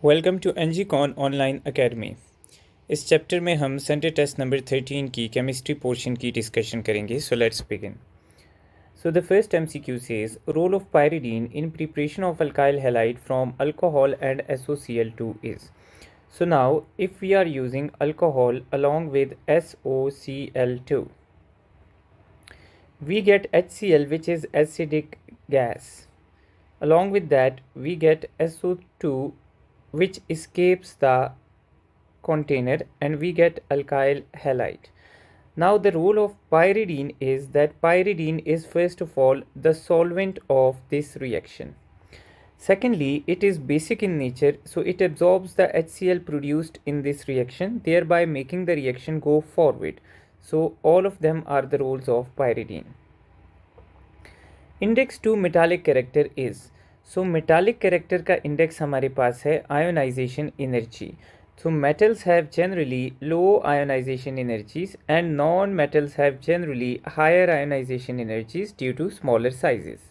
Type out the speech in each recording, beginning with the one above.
Welcome to NGCon online academy. इस chapter में हम संडे टेस्ट नंबर 13 की केमिस्ट्री पोर्शन की डिस्कशन करेंगे। So let's begin. So the first MCQ says role of pyridine in preparation of alkyl halide from alcohol and SOCl2 is. So now if we are using alcohol along with SOCl2, we get HCl, which is acidic gas. Along with that we get SO2, which escapes the container, and we get alkyl halide. Now the role of pyridine is that pyridine is first of all the solvent of this reaction. Secondly, it is basic in nature, so it absorbs the HCl produced in this reaction, thereby making the reaction go forward. So all of them are the roles of pyridine. Index to metallic character is, so metallic character का index हमारे पास है ionization energy. So metals have generally low ionization energies and non-metals have generally higher ionization energies due to smaller sizes.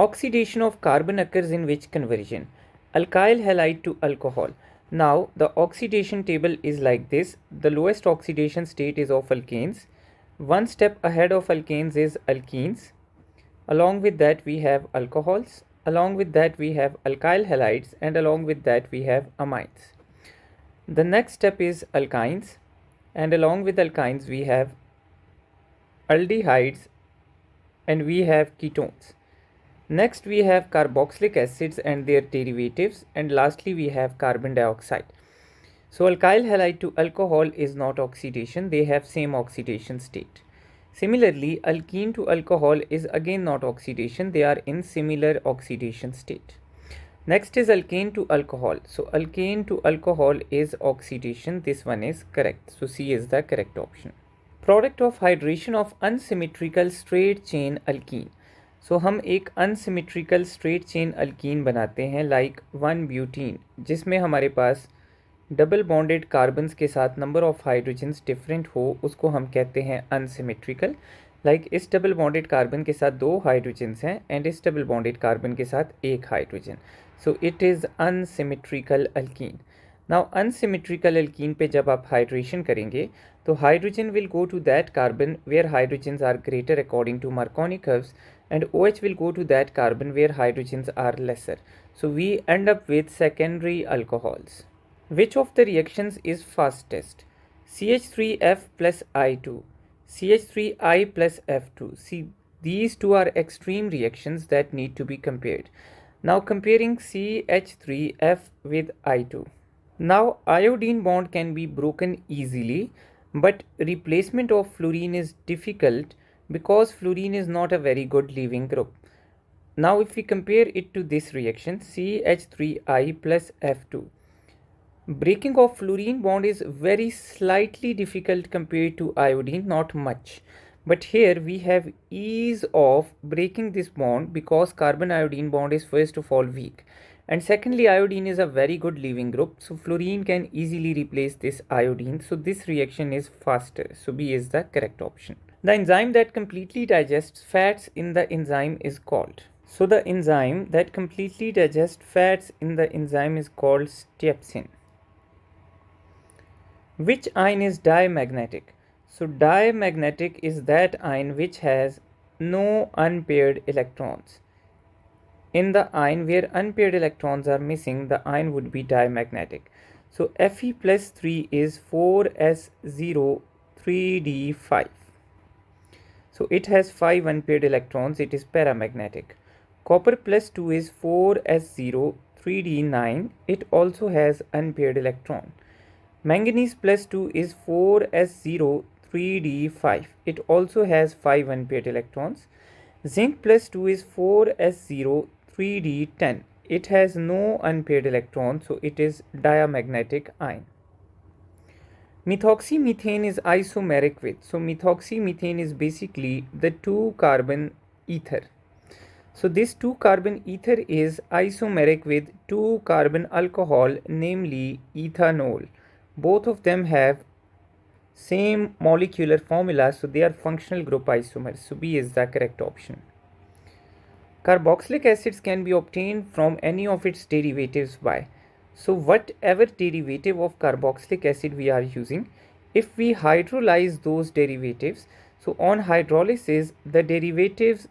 Oxidation of carbon occurs in which conversion? Alkyl halide to alcohol. Now the oxidation table is like this. The lowest oxidation state is of alkanes. One step ahead of alkanes is alkenes. Along with that we have alcohols. Along with that we have alkyl halides, and along with that we have amines. The next step is alkynes, and along with alkynes we have aldehydes and we have ketones. Next we have carboxylic acids and their derivatives, and lastly we have carbon dioxide. So alkyl halide to alcohol is not oxidation, they have same oxidation state. Similarly, alkene to alcohol is again not oxidation, they are in similar oxidation state. Next is alkane to alcohol. So alkane to alcohol is oxidation, this one is correct. So C is the correct option. Product of hydration of unsymmetrical straight chain alkene. So हम एक unsymmetrical straight chain alkene बनाते हैं like 1-butene, जिसमें हमारे पास double bonded carbons के साथ number of hydrogens different हो, उसको हम कहते हैं अनसिमेट्रिकल. लाइक इस डबल बॉन्डेड कार्बन के साथ 2 हाइड्रोजन्स हैं एंड इस डबल बॉन्डेड कार्बन के साथ 1 hydrogen. So it is unsymmetrical alkene. Now unsymmetrical alkene पे जब आप हाइड्रेशन करेंगे तो hydrogen will go to that carbon where hydrogens are greater according to Marconi curves, and OH will go to that carbon where hydrogens are lesser. So we end up with secondary alcohols. Which of the reactions is fastest? CH3F plus I2, CH3I plus F2. See, these two are extreme reactions that need to be compared. Now comparing CH3F with I2. Now iodine bond can be broken easily, but replacement of fluorine is difficult because fluorine is not a very good leaving group. Now if we compare it to this reaction CH3I plus F2, breaking of fluorine bond is very slightly difficult compared to iodine, not much. But here we have ease of breaking this bond because carbon iodine bond is first of all weak, and secondly iodine is a very good leaving group, so fluorine can easily replace this iodine. So this reaction is faster, so B is the correct option. The enzyme that completely digests fats in the enzyme is called. So the enzyme that completely digests fats in the enzyme is called stepsin. Which ion is diamagnetic? So diamagnetic is that ion which has no unpaired electrons. In the ion where unpaired electrons are missing, the ion would be diamagnetic. So Fe plus 3 is 4s0 3d5. So it has 5 unpaired electrons, it is paramagnetic. Copper plus 2 is 4s0 3d9, it also has unpaired electron. Manganese plus 2 is 4s0 3d5, it also has 5 unpaired electrons. Zinc plus 2 is 4s0 3d10, it has no unpaired electrons, so it is diamagnetic ion. Methoxymethane is isomeric with, so methoxymethane is basically the 2 carbon ether. So this 2 carbon ether is isomeric with 2 carbon alcohol, namely ethanol. Both of them have same molecular formula, so they are functional group isomers. So B is the correct option. Carboxylic acids can be obtained from any of its derivatives by. So whatever derivative of carboxylic acid we are using, if we hydrolyze those derivatives, so on hydrolysis the derivatives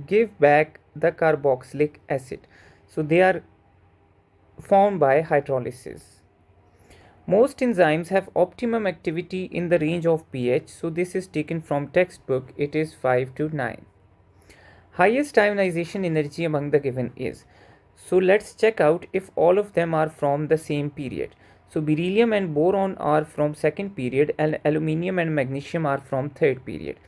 give back the carboxylic acid. So they are formed by hydrolysis. Most enzymes have optimum activity in the range of pH. So this is taken from textbook. It is 5 to 9. Highest ionization energy among the given is. So let's check out if all of them are from the same period. So beryllium and boron are from second period and aluminium and magnesium are from third period.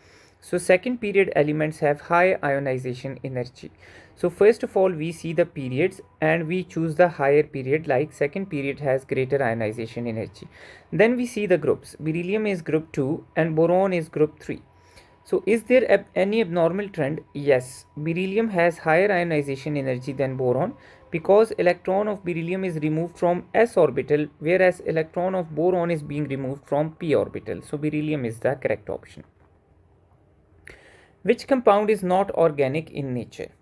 So second period elements have high ionization energy. So first of all we see the periods and we choose the higher period, like second period has greater ionization energy. Then we see the groups. Beryllium is group 2 and boron is group 3. So is there any abnormal trend? Yes, beryllium has higher ionization energy than boron because electron of beryllium is removed from s orbital, whereas electron of boron is being removed from p orbital. So beryllium is the correct option. Which compound is not organic in nature?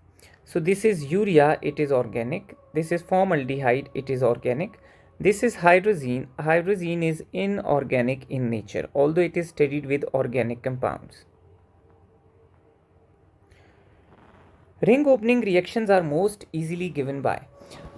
So this is urea, it is organic. This is formaldehyde, it is organic. This is hydrazine. Hydrazine is inorganic in nature, although it is studied with organic compounds. Ring opening reactions are most easily given by.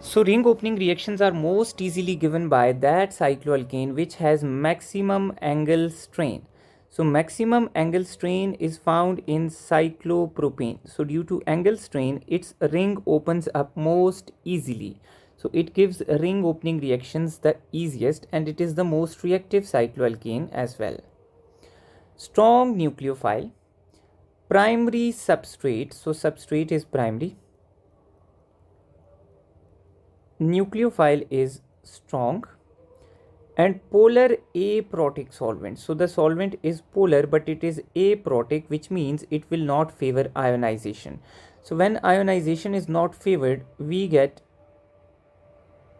So ring opening reactions are most easily given by that cycloalkane which has maximum angle strain. So maximum angle strain is found in cyclopropane. So due to angle strain, its ring opens up most easily. So it gives ring opening reactions the easiest and it is the most reactive cycloalkane as well. Strong nucleophile. Primary substrate, so substrate is primary. Nucleophile is strong and polar aprotic solvent. So the solvent is polar but it is aprotic, which means it will not favor ionization. So when ionization is not favored, we get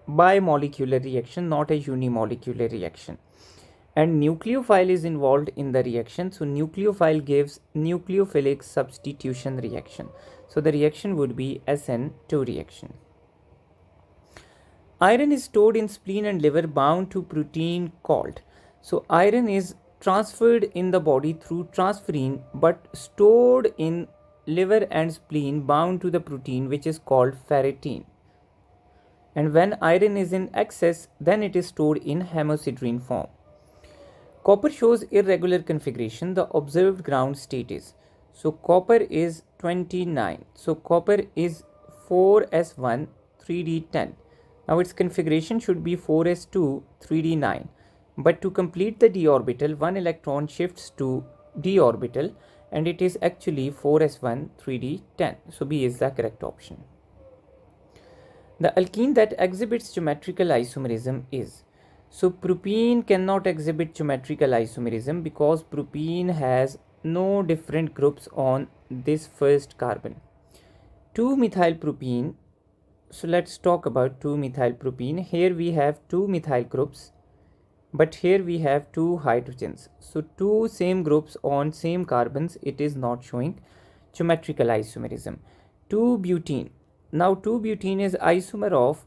bimolecular reaction, not a unimolecular reaction. And nucleophile is involved in the reaction. So nucleophile gives nucleophilic substitution reaction. So the reaction would be SN2 reaction. Iron is stored in spleen and liver bound to protein called. So iron is transferred in the body through transferrin but stored in liver and spleen bound to the protein which is called ferritin. And when iron is in excess, then it is stored in hemosiderin form. Copper shows irregular configuration. The observed ground state is. So copper is 29. So copper is 4s1 3d10. Now its configuration should be 4s2 3d9. But to complete the d orbital, one electron shifts to d orbital and it is actually 4s1 3d10. So B is the correct option. The alkene that exhibits geometrical isomerism is. So propene cannot exhibit geometrical isomerism because propene has no different groups on this first carbon. 2-methylpropene. So let's talk about 2-methylpropene. Here we have 2 methyl groups, but here we have 2 hydrogens. So 2 same groups on same carbons, it is not showing geometrical isomerism. 2-butene. Now 2-butene is isomer of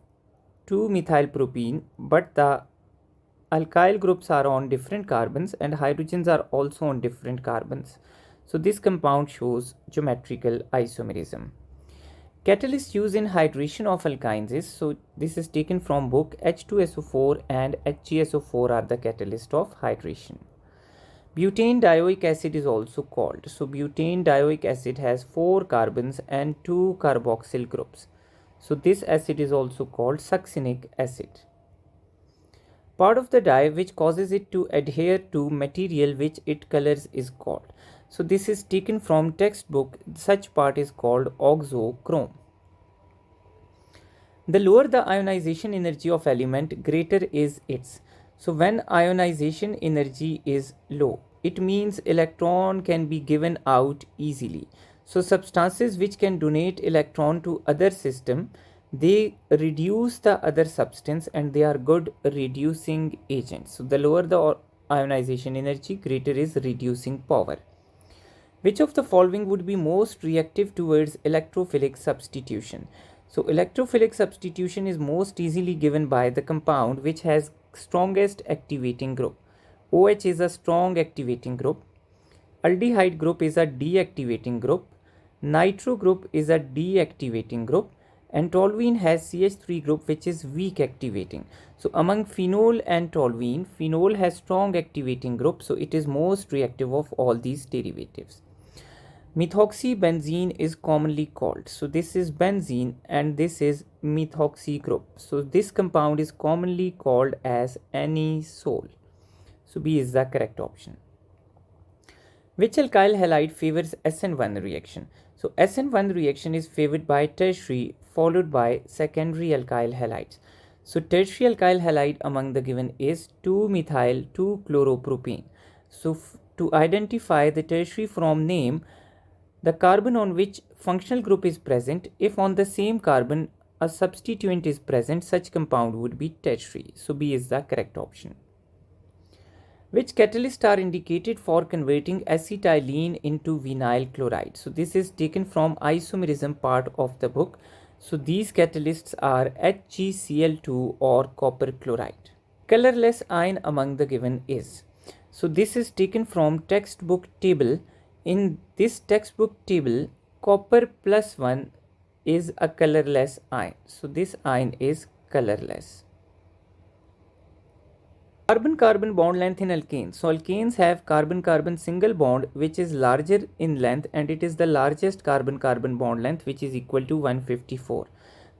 2-methylpropene, but the alkyl groups are on different carbons and hydrogens are also on different carbons. So this compound shows geometrical isomerism. Catalyst used in hydration of alkynes is, so this is taken from book. H2SO4 and HgSO4 are the catalyst of hydration. Butane dioic acid is also called. So butane dioic acid has 4 carbons and 2 carboxyl groups. So this acid is also called succinic acid. Part of the dye which causes it to adhere to material which it colors is called. So this is taken from textbook. Such part is called oxochrome. The lower the ionization energy of element, greater is its. So when ionization energy is low, it means electron can be given out easily. So substances which can donate electron to other system, they reduce the other substance and they are good reducing agents. So the lower the ionization energy, greater is reducing power. Which of the following would be most reactive towards electrophilic substitution? So electrophilic substitution is most easily given by the compound which has strongest activating group. OH is a strong activating group. Aldehyde group is a deactivating group. Nitro group is a deactivating group. And toluene has CH3 group which is weak activating. So among phenol and toluene, phenol has strong activating group, so it is most reactive of all these derivatives. Methoxybenzene is commonly called. So this is benzene and this is methoxy group. So this compound is commonly called as anisole. So B is the correct option. Which alkyl halide favors SN1 reaction? So SN1 reaction is favored by tertiary followed by secondary alkyl halides. So tertiary alkyl halide among the given is 2-methyl 2-chloropropane. So to identify the tertiary from name, the carbon on which functional group is present, if on the same carbon a substituent is present, such compound would be tertiary. So B is the correct option. Which catalysts are indicated for converting acetylene into vinyl chloride? So this is taken from isomerism part of the book. So these catalysts are HgCl2 or copper chloride. Colorless ion among the given is. So this is taken from textbook table. In this textbook table, copper +1 is a colorless ion. So this ion is colorless. Carbon-carbon bond length in alkanes. So alkanes have carbon-carbon single bond which is larger in length, and it is the largest carbon-carbon bond length which is equal to 154.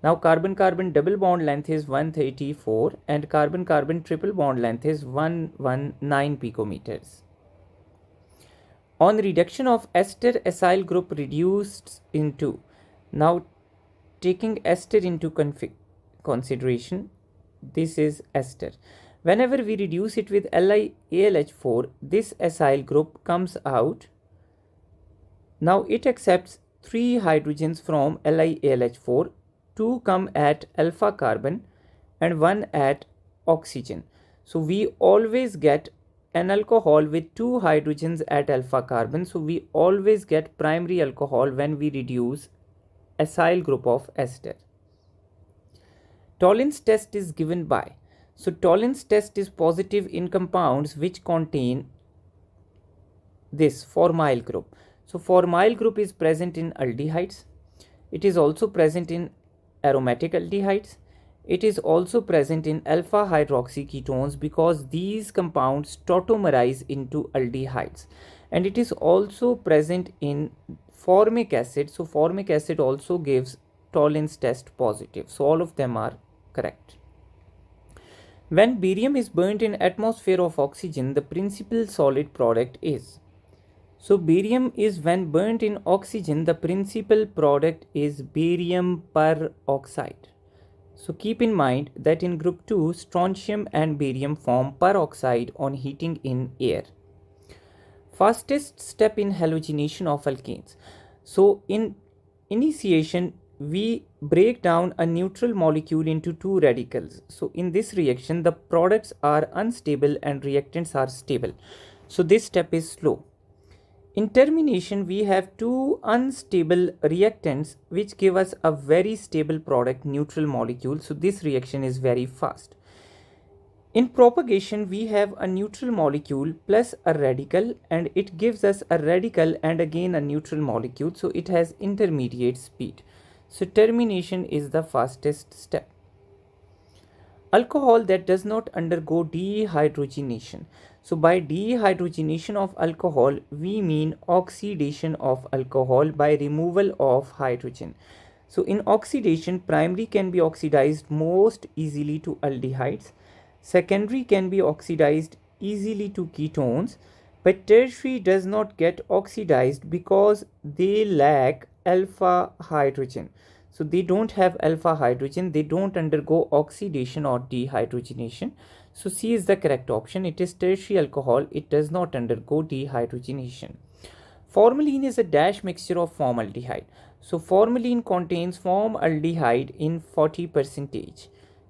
Now carbon-carbon double bond length is 134 and carbon-carbon triple bond length is 119 picometers. On reduction of ester, acyl group reduced into. Now taking ester into consideration, this is ester. Whenever we reduce it with LiAlH4, this acyl group comes out. Now it accepts 3 hydrogens from LiAlH4, 2 come at alpha carbon and 1 at oxygen. So we always get an alcohol with 2 hydrogens at alpha carbon. So we always get primary alcohol when we reduce acyl group of ester. Tollens test is given by. So Tollens test is positive in compounds which contain this formyl group. So formyl group is present in aldehydes. It is also present in aromatic aldehydes. It is also present in alpha hydroxy ketones because these compounds tautomerize into aldehydes. And it is also present in formic acid. So formic acid also gives Tollens test positive. So all of them are correct. When barium is burnt in atmosphere of oxygen, the principal solid product is. So barium is when burnt in oxygen, the principal product is barium peroxide. So keep in mind that in group 2, strontium and barium form peroxide on heating in air. Fastest step in halogenation of alkanes. So in initiation, we break down a neutral molecule into 2 radicals. So in this reaction, the products are unstable and reactants are stable. So this step is slow. In termination, we have 2 unstable reactants which give us a very stable product, neutral molecule. So this reaction is very fast. In propagation, we have a neutral molecule plus a radical, and it gives us a radical and again a neutral molecule. So it has intermediate speed. So termination is the fastest step. Alcohol that does not undergo dehydrogenation. So by dehydrogenation of alcohol, we mean oxidation of alcohol by removal of hydrogen. So in oxidation, primary can be oxidized most easily to aldehydes. Secondary can be oxidized easily to ketones, but tertiary does not get oxidized because they lack alpha hydrogen. So they don't have alpha hydrogen, they don't undergo oxidation or dehydrogenation. So C is the correct option. It is tertiary alcohol, it does not undergo dehydrogenation. Formalin is a dash mixture of formaldehyde. So formalin contains formaldehyde in 40%.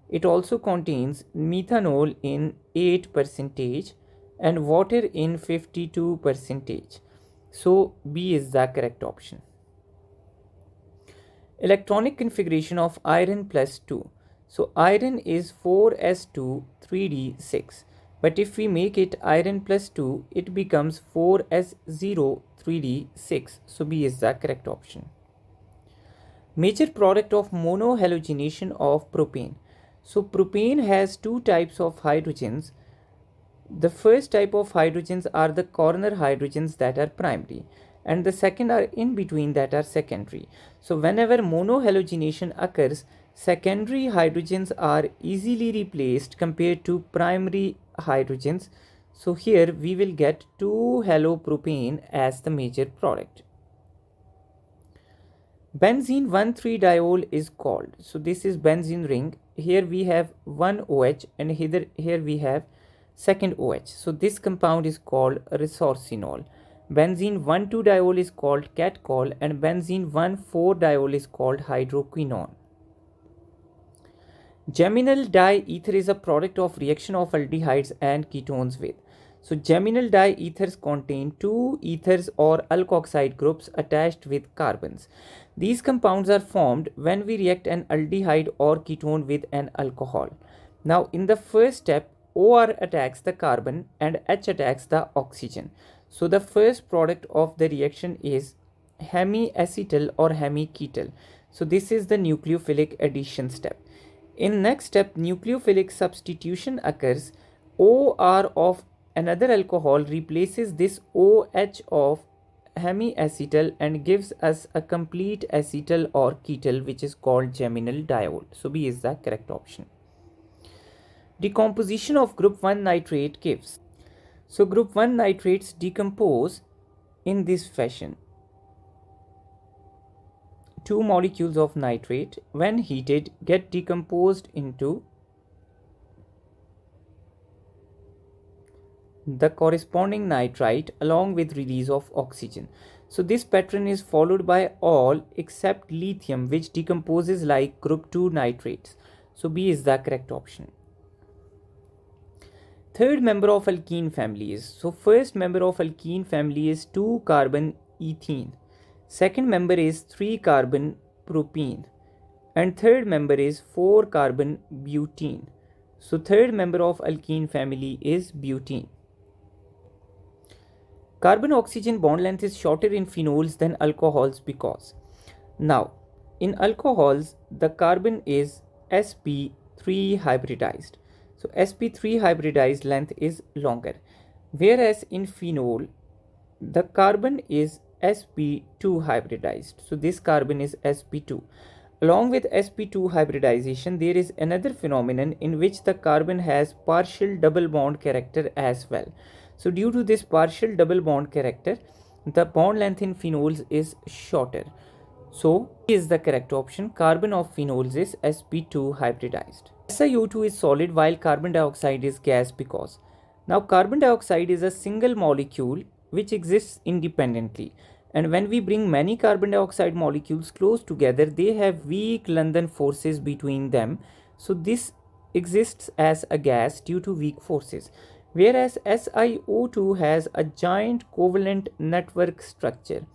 It also contains methanol in 8% and water in 52%. So B is the correct option. Electronic configuration of iron plus 2. So iron is 4s2 3d6. But if we make it iron plus 2, it becomes 4s0 3d6. So B is the correct option. Major product of monohalogenation of propane. So propane has two types of hydrogens. The first type of hydrogens are the corner hydrogens that are primary, and the second are in between that are secondary. So whenever monohalogenation occurs, secondary hydrogens are easily replaced compared to primary hydrogens. So here we will get 2-halopropane as the major product. Benzene 1,3-diol is called. So this is benzene ring. Here we have one OH and here we have second OH. So this compound is called resorcinol. Benzene 1,2-diol is called catechol and benzene 1,4-diol is called hydroquinone. Geminal diether is a product of reaction of aldehydes and ketones with. So geminal diethers contain two ethers or alkoxide groups attached with carbons. These compounds are formed when we react an aldehyde or ketone with an alcohol. Now in the first step, OR attacks the carbon and H attacks the oxygen. So the first product of the reaction is hemiacetal or hemiketal. So this is the nucleophilic addition step. In next step, nucleophilic substitution occurs. OR of another alcohol replaces this OH of hemiacetal and gives us a complete acetal or ketal, which is called geminal diol. So B is the correct option. Decomposition of group 1 nitrate gives. So group 1 nitrates decompose in this fashion. Two molecules of nitrate, when heated, get decomposed into the corresponding nitrite along with release of oxygen. So this pattern is followed by all except lithium, which decomposes like group 2 nitrates. So B is the correct option. Third member of alkene family is, so first member of alkene family is 2 carbon ethene. Second member is 3 carbon propene and third member is 4 carbon butene. So third member of alkene family is butene. Carbon oxygen bond length is shorter in phenols than alcohols because. Now in alcohols the carbon is sp3 hybridized. So sp3 hybridized length is longer, whereas in phenol the carbon is sp2 hybridized. So this carbon is sp2. Along with sp2 hybridization, there is another phenomenon in which the carbon has partial double bond character as well. So due to this partial double bond character, the bond length in phenols is shorter. So B is the correct option. Carbon of phenols is sp2 hybridized. SiO2 is solid while carbon dioxide is gas because. Now carbon dioxide is a single molecule which exists independently, and when we bring many carbon dioxide molecules close together, they have weak London forces between them. So this exists as a gas due to weak forces, whereas SiO2 has a giant covalent network structure.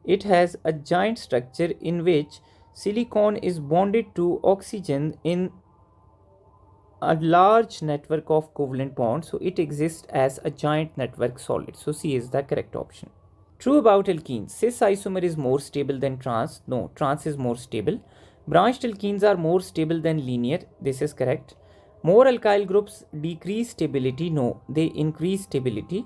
It has a giant structure in which silicon is bonded to oxygen in a large network of covalent bonds. So it exists as a giant network solid. So C is the correct option. True about alkenes. Cis isomer is more stable than trans. No, trans is more stable. Branched alkenes are more stable than linear. This is correct. More alkyl groups decrease stability. No, they increase stability.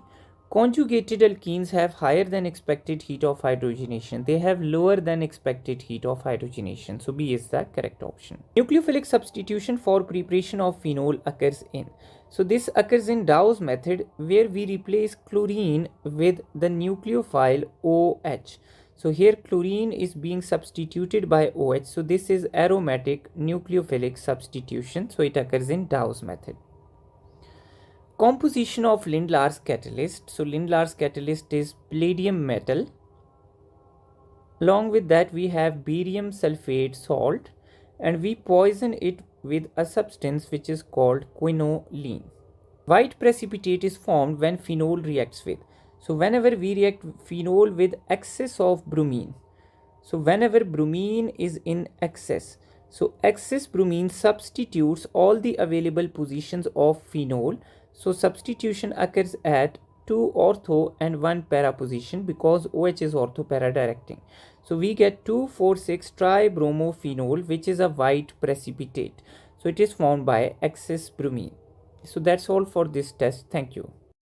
Conjugated alkenes have higher than expected heat of hydrogenation. They have lower than expected heat of hydrogenation. So B is the correct option. Nucleophilic substitution for preparation of phenol occurs in. So this occurs in Dow's method, where we replace chlorine with the nucleophile OH. So here chlorine is being substituted by OH. So this is aromatic nucleophilic substitution. So it occurs in Dow's method. Composition of Lindlar's catalyst. So Lindlar's catalyst is palladium metal. Along with that we have barium sulfate salt, and we poison it with a substance which is called quinoline. White precipitate is formed when phenol reacts with. So whenever we react phenol with excess of bromine, so whenever bromine is in excess, so excess bromine substitutes all the available positions of phenol. So substitution occurs at 2 ortho and 1 para position because OH is ortho para directing. So we get 2,4,6 tribromophenol, which is a white precipitate. So it is formed by excess bromine. So that's all for this test. Thank you.